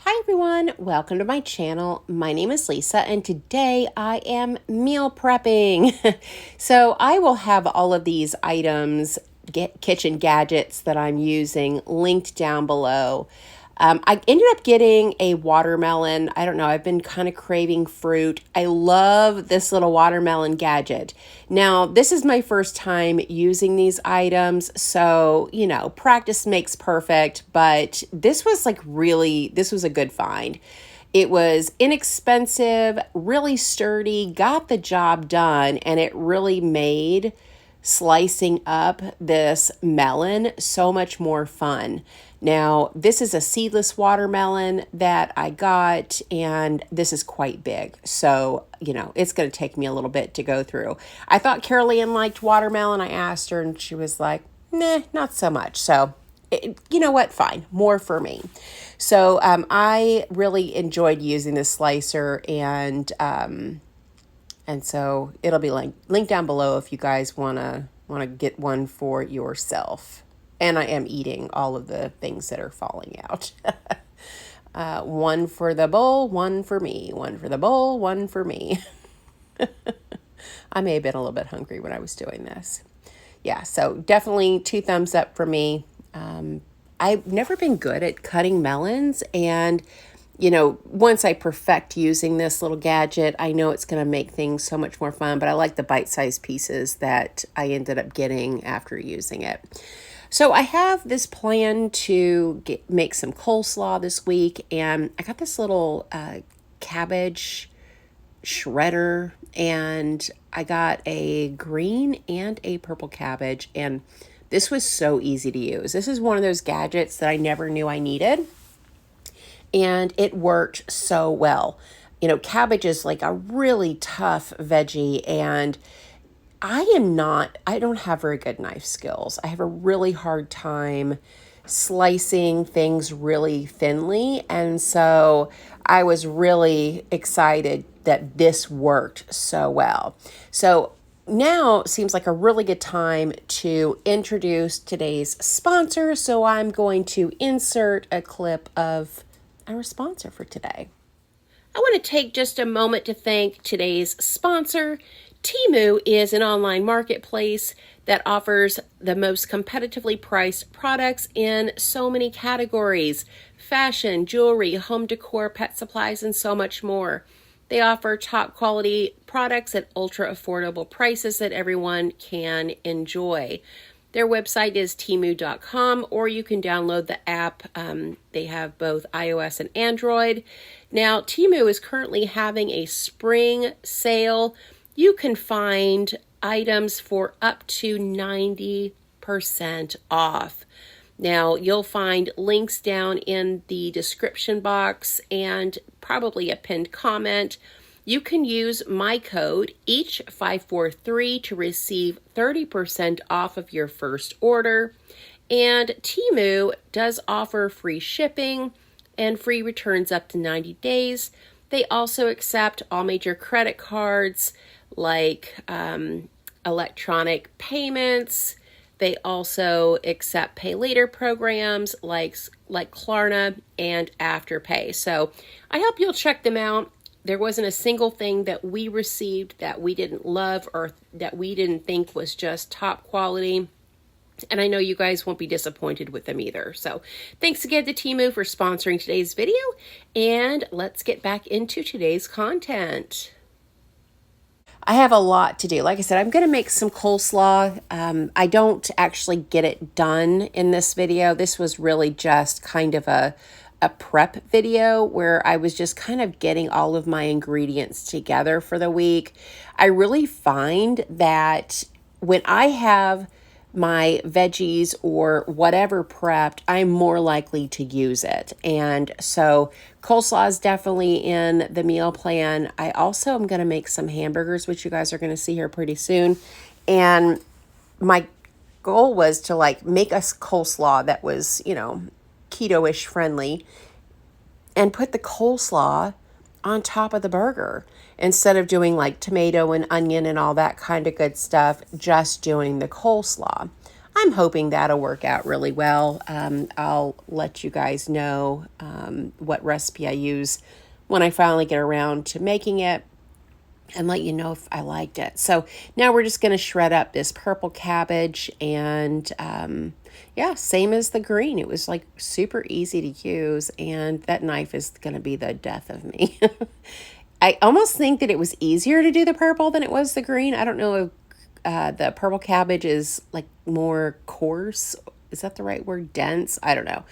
Hi everyone, welcome to my channel. My name is Lisa and today I am meal prepping. So I will have all of these items, kitchen gadgets that I'm using linked down below. I ended up getting a watermelon. I don't know, I've been kind of craving fruit. I love this little watermelon gadget. Now, this is my first time using these items, so, practice makes perfect, but this was this was a good find. It was inexpensive, really sturdy, got the job done, and it really made slicing up this melon so much more fun. Now, this is a seedless watermelon that I got, and this is quite big. So, it's going to take me a little bit to go through. I thought Carol Ann liked watermelon. I asked her, and she was like, nah, not so much. So, you know what? Fine. More for me. So, I really enjoyed using this slicer, and so it'll be linked down below if you guys wanna get one for yourself. And I am eating all of the things that are falling out. One for the bowl, one for me. One for the bowl, one for me. I may have been a little bit hungry when I was doing this. Yeah, so definitely 2 thumbs up for me. I've never been good at cutting melons, and once I perfect using this little gadget, I know it's going to make things so much more fun, but I like the bite-sized pieces that I ended up getting after using it. So I have this plan to make some coleslaw this week, and I got this little cabbage shredder, and I got a green and a purple cabbage, and this was so easy to use. This is one of those gadgets that I never knew I needed, and it worked so well. Cabbage is like a really tough veggie, and I don't have very good knife skills. I have a really hard time slicing things really thinly. And so I was really excited that this worked so well. So now seems like a really good time to introduce today's sponsor. So I'm going to insert a clip of our sponsor for today. I want to take just a moment to thank today's sponsor. TEMU is an online marketplace that offers the most competitively priced products in so many categories: fashion, jewelry, home decor, pet supplies, and so much more. They offer top quality products at ultra affordable prices that everyone can enjoy. Their website is temu.com, or you can download the app. They have both iOS and Android. Now, TEMU is currently having a spring sale. You can find items for up to 90% off. Now, you'll find links down in the description box and probably a pinned comment. You can use my code EACH543 to receive 30% off of your first order. And TEMU does offer free shipping and free returns up to 90 days. They also accept all major credit cards, like electronic payments. They also accept pay later programs like Klarna and Afterpay. So I hope you'll check them out. There wasn't a single thing that we received that we didn't love or that we didn't think was just top quality. And I know you guys won't be disappointed with them either. So thanks again to TEMU for sponsoring today's video. And let's get back into today's content. I have a lot to do. Like I said, I'm going to make some coleslaw. I don't actually get it done in this video. This was really just kind of a prep video where I was just kind of getting all of my ingredients together for the week. I really find that when I have my veggies or whatever prepped, I'm more likely to use it. And so coleslaw is definitely in the meal plan. I also am going to make some hamburgers, which you guys are going to see here pretty soon. And my goal was to make us coleslaw that was, keto-ish friendly and put the coleslaw on top of the burger instead of doing like tomato and onion and all that kind of good stuff, just doing the coleslaw. I'm hoping that'll work out really well. I'll let you guys know what recipe I use when I finally get around to making it, and let you know if I liked it. So now we're just going to shred up this purple cabbage, and yeah, same as the green. It was like super easy to use, and that knife is going to be the death of me. I almost think that it was easier to do the purple than it was the green. I don't know if the purple cabbage is like more coarse. Is that the right word? Dense? I don't know.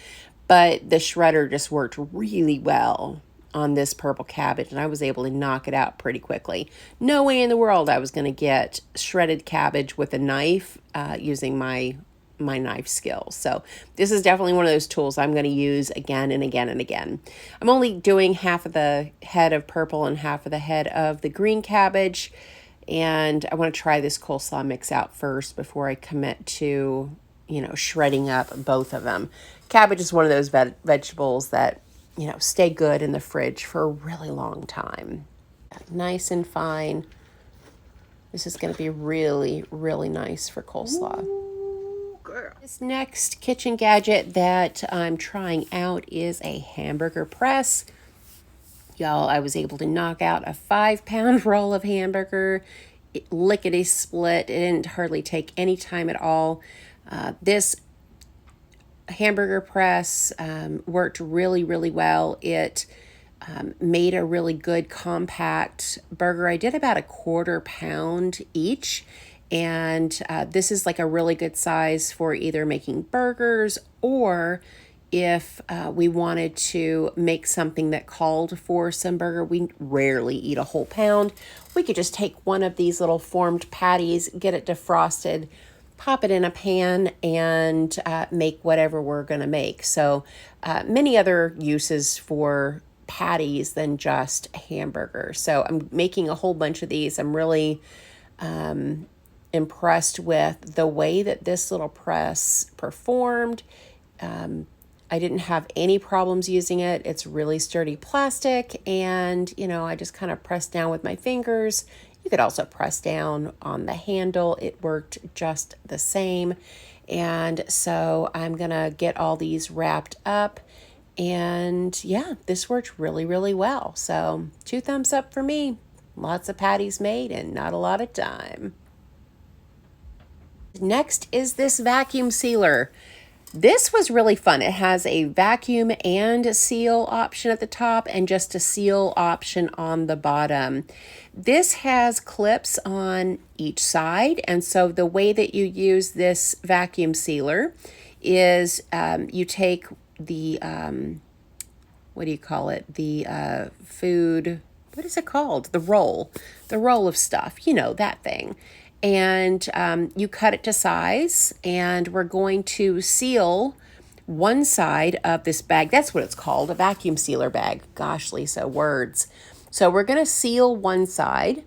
But the shredder just worked really well on this purple cabbage, and I was able to knock it out pretty quickly. No way in the world I was going to get shredded cabbage with a knife using my knife skills. So this is definitely one of those tools I'm going to use again and again and again. I'm only doing half of the head of purple and half of the head of the green cabbage, and I want to try this coleslaw mix out first before I commit to, shredding up both of them. Cabbage is one of those vegetables that, stay good in the fridge for a really long time. Nice and fine. This is going to be really, really nice for coleslaw. Ooh, girl. This next kitchen gadget that I'm trying out is a hamburger press. Y'all, I was able to knock out a 5-pound roll of hamburger, lickety split. It didn't hardly take any time at all. This hamburger press worked really, really well. It made a really good compact burger. I did about a 1/4 pound each, and this is like a really good size for either making burgers, or if we wanted to make something that called for some burger. We rarely eat a whole pound. We could just take one of these little formed patties, get it defrosted, pop it in a pan, and make whatever we're going to make. So many other uses for patties than just hamburger. So I'm making a whole bunch of these. I'm really impressed with the way that this little press performed. I didn't have any problems using it. It's really sturdy plastic, and I just kind of pressed down with my fingers. You could also press down on the handle. It worked just the same. And so I'm gonna get all these wrapped up, and yeah, this worked really, really well. So 2 thumbs up for me. Lots of patties made and not a lot of time. Next is this vacuum sealer. This was really fun. It has a vacuum and seal option at the top and just a seal option on the bottom. This has clips on each side, and so the way that you use this vacuum sealer is you take the, what do you call it? The food, what is it called? The roll of stuff, that thing. And you cut it to size, and we're going to seal one side of this bag. That's what it's called, a vacuum sealer bag. Gosh, Lisa, words. So we're going to seal one side,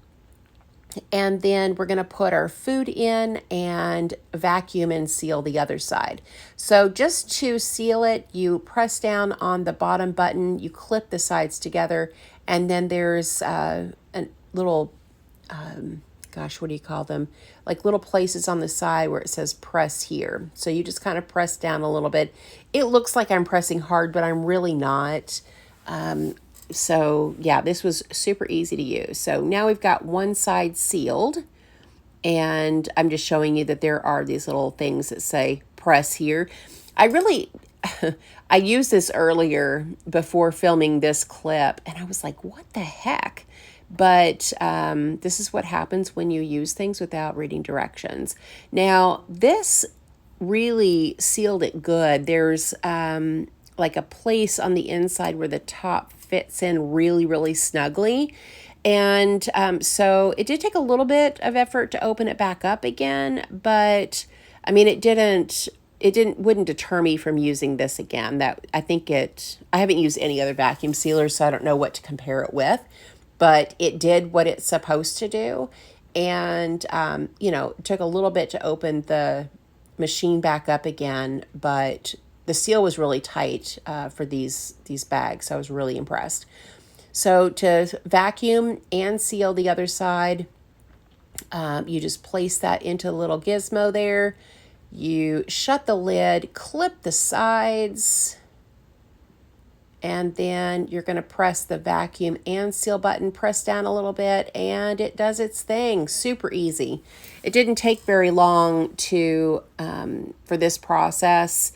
and then we're going to put our food in and vacuum and seal the other side. So just to seal it, you press down on the bottom button, you clip the sides together, and then there's a little... gosh, what do you call them? Like little places on the side where it says press here. So you just kind of press down a little bit. It looks like I'm pressing hard, but I'm really not. So yeah, this was super easy to use. So now we've got one side sealed, and I'm just showing you that there are these little things that say press here. I used this earlier before filming this clip, and I was like, what the heck? But this is what happens when you use things without reading directions. Now, this really sealed it good. There's like a place on the inside where the top fits in really, really snugly. And so it did take a little bit of effort to open it back up again, but I mean, wouldn't deter me from using this again. I haven't used any other vacuum sealers, so I don't know what to compare it with. But it did what it's supposed to do. And, it took a little bit to open the machine back up again, but the seal was really tight for these bags. So I was really impressed. So to vacuum and seal the other side, you just place that into a little gizmo there, You shut the lid, clip the sides, and then you're going to press the vacuum and seal button, press down a little bit, and it does its thing. Super easy. It didn't take very long for this process.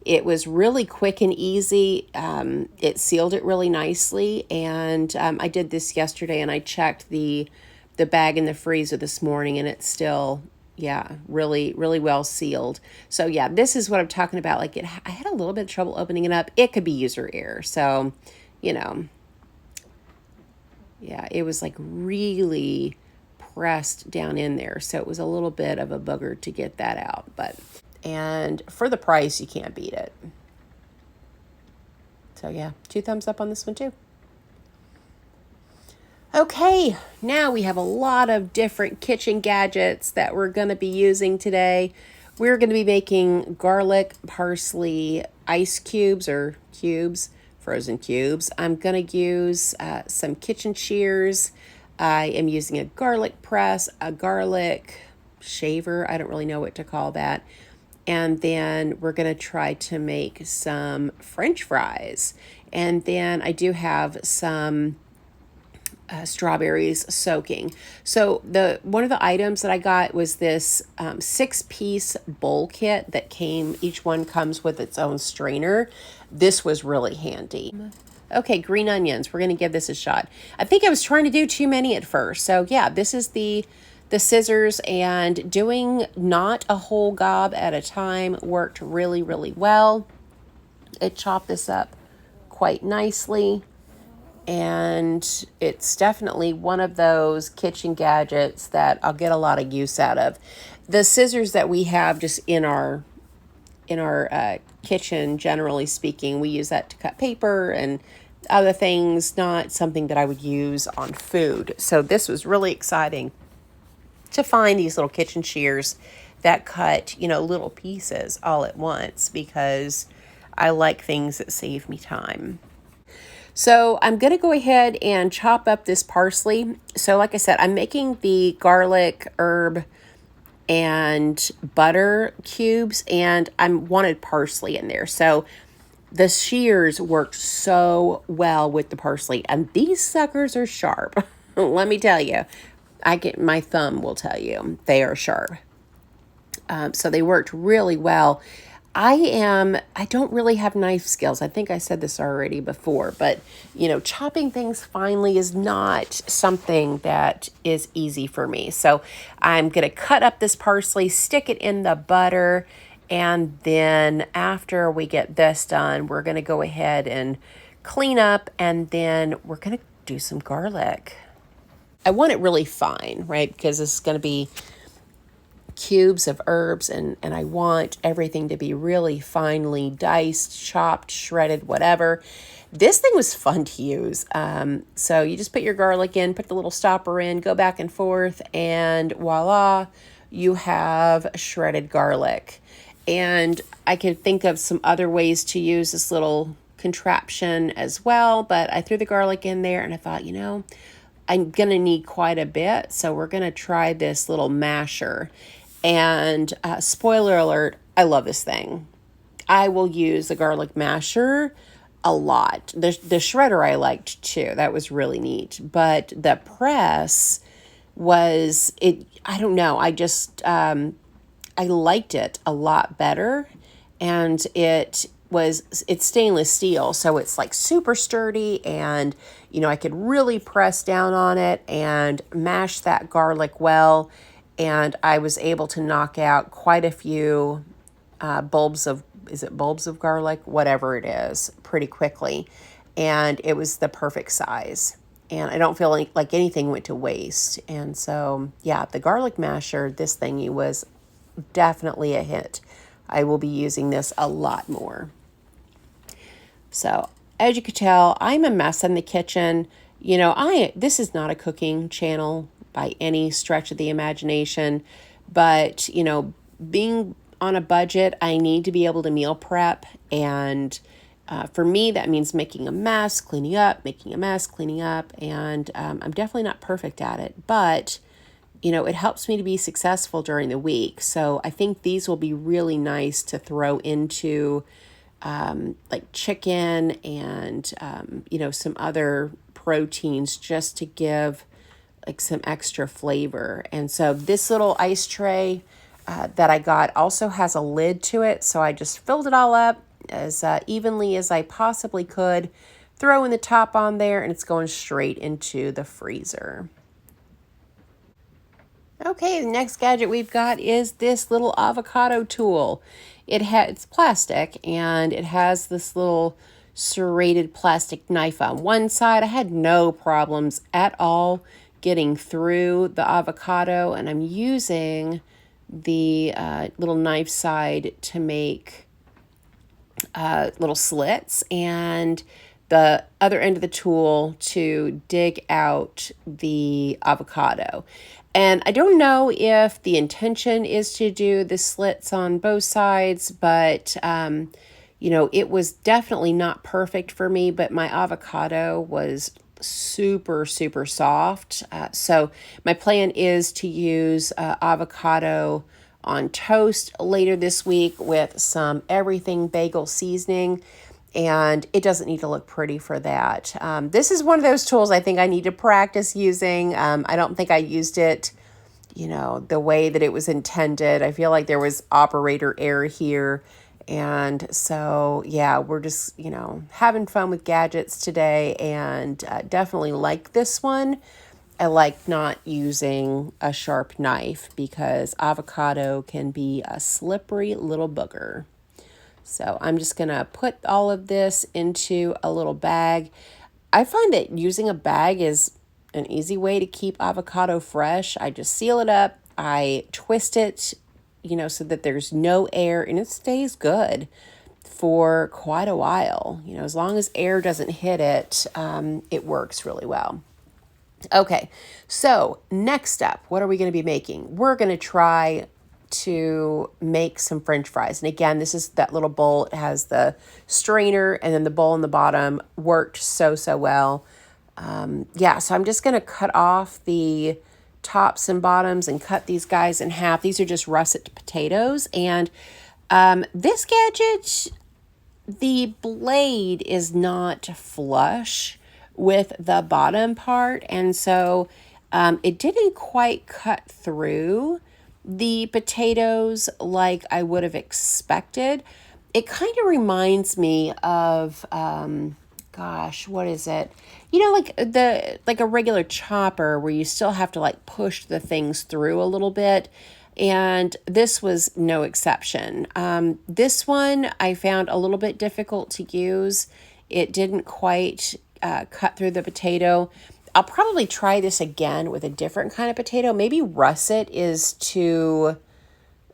It was really quick and easy. It sealed it really nicely, and I did this yesterday, and I checked the bag in the freezer this morning, and it's still, yeah, really, really well sealed. So yeah, this is what I'm talking about. Like I had a little bit of trouble opening it up. It could be user error. So, yeah, it was like really pressed down in there. So it was a little bit of a booger to get that out. And for the price, you can't beat it. So yeah, 2 thumbs up on this one too. Okay, now we have a lot of different kitchen gadgets that we're going to be using today. We're going to be making garlic parsley ice cubes or cubes, frozen cubes. I'm going to use some kitchen shears. I am using a garlic press, a garlic shaver. I don't really know what to call that. And then we're going to try to make some French fries. And then I do have some strawberries soaking. So one of the items that I got was this 6-piece bowl kit that each one comes with its own strainer. This was really handy. Okay, green onions. We're going to give this a shot. I think I was trying to do too many at first. So yeah, this is the scissors, and doing not a whole gob at a time worked really, really well. It chopped this up quite nicely. And it's definitely one of those kitchen gadgets that I'll get a lot of use out of. The scissors that we have just in our kitchen, generally speaking, we use that to cut paper and other things, not something that I would use on food. So this was really exciting to find these little kitchen shears that cut, little pieces all at once, because I like things that save me time. So I'm going to go ahead and chop up this parsley. So like I said, I'm making the garlic, herb, and butter cubes, and I wanted parsley in there. So the shears worked so well with the parsley, and these suckers are sharp. Let me tell you, my thumb will tell you they are sharp. So they worked really well. I don't really have knife skills. I think I said this already before, but chopping things finely is not something that is easy for me. So I'm going to cut up this parsley, stick it in the butter, and then after we get this done, we're going to go ahead and clean up, and then we're going to do some garlic. I want it really fine, right? Because this is going to be cubes of herbs, and I want everything to be really finely diced, chopped, shredded, whatever. This thing was fun to use. So you just put your garlic in, put the little stopper in, go back and forth, and voila, you have shredded garlic. And I could think of some other ways to use this little contraption as well, but I threw the garlic in there, and I thought, I'm going to need quite a bit, so we're going to try this little masher. And spoiler alert, I love this thing. I will use the garlic masher a lot. The shredder I liked too. That was really neat. But the press was, I don't know. I just, I liked it a lot better. And it's stainless steel. So it's like super sturdy, and, I could really press down on it and mash that garlic well. And I was able to knock out quite a few bulbs of garlic, whatever it is, pretty quickly. And it was the perfect size. And I don't feel like anything went to waste. And so, yeah, the garlic masher, this thingy was definitely a hit. I will be using this a lot more. So, as you could tell, I'm a mess in the kitchen. This is not a cooking channel by any stretch of the imagination, but being on a budget, I need to be able to meal prep, and for me that means making a mess, cleaning up, making a mess, cleaning up, and I'm definitely not perfect at it, but it helps me to be successful during the week. So I think these will be really nice to throw into like chicken and, some other proteins just to give like some extra flavor. And so this little ice tray that I got also has a lid to it. So I just filled it all up as evenly as I possibly could, throwing the top on there, and it's going straight into the freezer. Okay, the next gadget we've got is this little avocado tool. It's plastic, and it has this little serrated plastic knife on one side. I had no problems at all getting through the avocado, and I'm using the little knife side to make little slits, and the other end of the tool to dig out the avocado. And I don't know if the intention is to do the slits on both sides, but, it was definitely not perfect for me, but my avocado was super, super soft. So my plan is to use avocado on toast later this week with some everything bagel seasoning. And it doesn't need to look pretty for that. This is one of those tools I think I need to practice using. I don't think I used it, the way that it was intended. I feel like there was operator error here. And so, yeah, we're just, having fun with gadgets today, and definitely like this one. I like not using a sharp knife because avocado can be a slippery little booger. So I'm just going to put all of this into a little bag. I find that using a bag is an easy way to keep avocado fresh. I just seal it up. I twist it, so that there's no air, and it stays good for quite a while. As long as air doesn't hit it, it works really well. Okay, so next up, what are we going to be making? We're going to try to make some French fries. And again, this is that little bowl. It has the strainer, and then the bowl in the bottom worked so well. So I'm just going to cut off the tops and bottoms and cut these guys in half. These are just russet potatoes. And this gadget, the blade is not flush with the bottom part. And so it didn't quite cut through the potatoes like I would have expected. It kind of reminds me of, what is it? Like a regular chopper where you still have to like push the things through a little bit. And this was no exception. This one I found a little bit difficult to use. It didn't quite cut through the potato. I'll probably try this again with a different kind of potato. Maybe russet is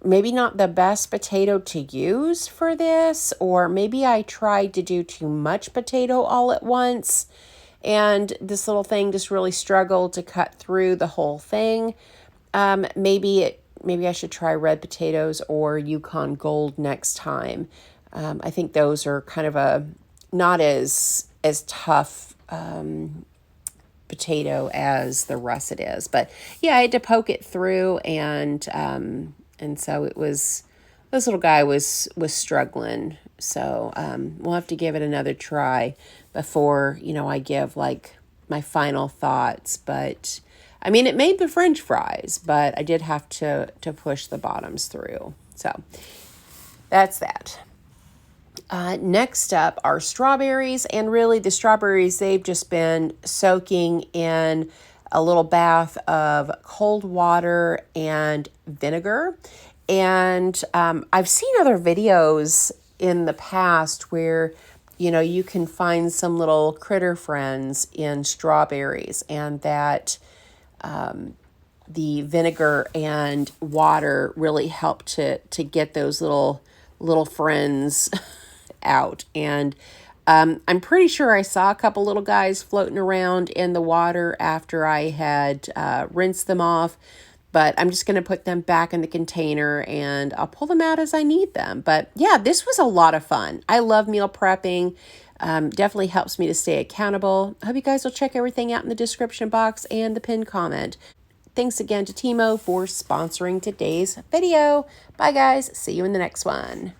maybe not the best potato to use for this, or maybe I tried to do too much potato all at once, and this little thing just really struggled to cut through the whole thing. Maybe I should try red potatoes or Yukon Gold next time. I think those are kind of not as tough potato as the russet is. But yeah, I had to poke it through, and so it was, this little guy was struggling. So we'll have to give it another try before, I give like my final thoughts. But I mean, it made the French fries, but I did have to push the bottoms through. So that's that. Next up are strawberries, and really the strawberries, they've just been soaking in a little bath of cold water and vinegar. And I've seen other videos in the past where, you can find some little critter friends in strawberries, and that the vinegar and water really help to get those little friends out. And I'm pretty sure I saw a couple little guys floating around in the water after I had rinsed them off, but I'm just going to put them back in the container, and I'll pull them out as I need them. But yeah, this was a lot of fun. I love meal prepping. Definitely helps me to stay accountable. I hope you guys will check everything out in the description box and the pinned comment. Thanks again to TEMU for sponsoring today's video. Bye guys. See you in the next one.